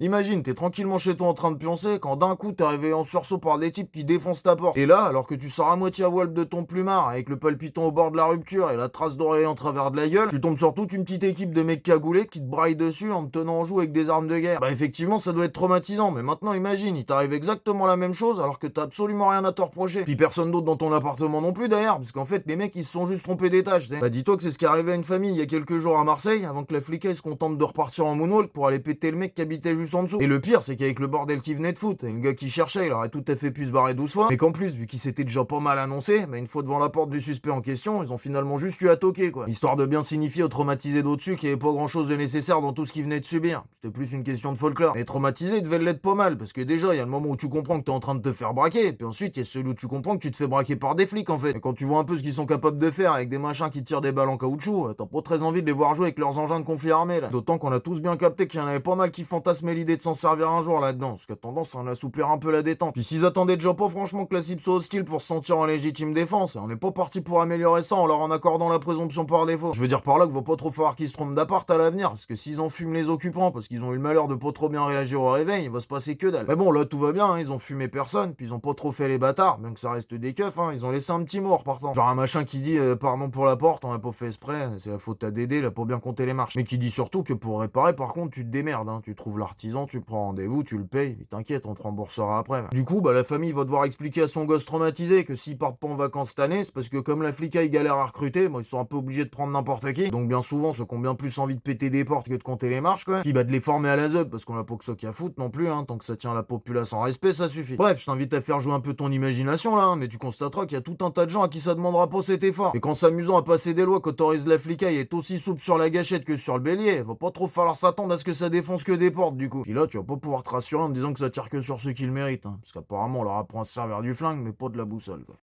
Imagine, t'es tranquillement chez toi en train de pioncer, quand d'un coup t'es réveillé en sursaut par des types qui défoncent ta porte. Et là, alors que tu sors à moitié à voile de ton plumard, avec le palpitant au bord de la rupture et la trace d'oreiller en travers de la gueule, tu tombes sur toute une petite équipe de mecs cagoulés qui te braillent dessus en te tenant en joue avec des armes de guerre. Bah effectivement, ça doit être traumatisant, mais maintenant imagine, il t'arrive exactement la même chose alors que t'as absolument rien à te reprocher. Puis personne d'autre dans ton appartement non plus d'ailleurs, parce qu'en fait les mecs ils se sont juste trompés d'étage. Bah dis-toi que c'est ce qui est arrivé à une famille il y a quelques jours à Marseille, avant que la flicaille se contente de repartir en moonwalk pour aller péter le mec qui habitait juste en dessous. Et le pire, c'est qu'avec le bordel qui venait de foutre, et le gars qui cherchait, il aurait tout à fait pu se barrer 12 fois, mais qu'en plus, vu qu'il s'était déjà pas mal annoncé, bah une fois devant la porte du suspect en question, ils ont finalement juste eu à toquer, quoi. Histoire de bien signifier aux traumatisés d'au-dessus qu'il y avait pas grand chose de nécessaire dans tout ce qu'ils venaient de subir. C'était plus une question de folklore. Les traumatisés devaient l'être pas mal, parce que déjà, il y a le moment où tu comprends que t'es en train de te faire braquer, et puis ensuite, il y a celui où tu comprends que tu te fais braquer par des flics, en fait. Et quand tu vois un peu ce qu'ils sont capables de faire avec des machins qui tirent des balles en caoutchouc, t'as pas très envie de les voir jouer avec leurs engins de conflit armé, là. D'autant qu'on a tous bien capté qu'il y en avait pas mal qui fantasmaient l'idée de s'en servir un jour là-dedans, ce qui a tendance à en assouplir un peu la détente. Puis s'ils attendaient déjà pas franchement que la cible soit hostile pour se sentir en légitime défense, et on n'est pas parti pour améliorer ça en leur en accordant la présomption par défaut. Je veux dire par là qu'il va pas trop falloir qu'ils se trompent d'appart à l'avenir, parce que s'ils en fument les occupants, parce qu'ils ont eu le malheur de pas trop bien réagir au réveil, il va se passer que dalle. Mais bon, là tout va bien, hein, ils ont fumé personne, puis ils ont pas trop fait les bâtards, même que ça reste des keufs, hein, ils ont laissé un petit mot en repartant. Genre un machin qui dit pardon pour la porte, on a pas fait exprès, c'est la faute à Dédé, il a pas bien compté les marches. Mais qui dit surtout que pour réparer, par contre, tu te démerdes, hein, tu trouves l'artisan, tu prends rendez-vous, tu le payes, et t'inquiète, on te remboursera après. Du coup, bah la famille va devoir expliquer à son gosse traumatisé que s'ils partent pas en vacances cette année, c'est parce que comme la flicaille galère à recruter, ils sont un peu obligés de prendre n'importe qui. Donc bien souvent, ceux qui ont bien plus envie de péter des portes que de compter les marches, quoi. Puis bah de les former à la ZEB, parce qu'on a pas que ça qu'à foutre non plus, hein, tant que ça tient la populace en respect, ça suffit. Bref, je t'invite à faire jouer un peu ton imagination là, hein, mais tu constateras qu'il y a tout un tas de gens à qui ça demandera pas cet effort. Et qu'en s'amusant à passer des lois qu'autorise la flicaille est aussi souple sur la gâchette que sur le bélier, va pas trop falloir s'attendre à ce que ça défonce que des portes du coup. Puis là, tu vas pas pouvoir te rassurer en te disant que ça tire que sur ceux qui le méritent, hein, parce qu'apparemment on leur apprend à se servir du flingue, mais pas de la boussole, quoi.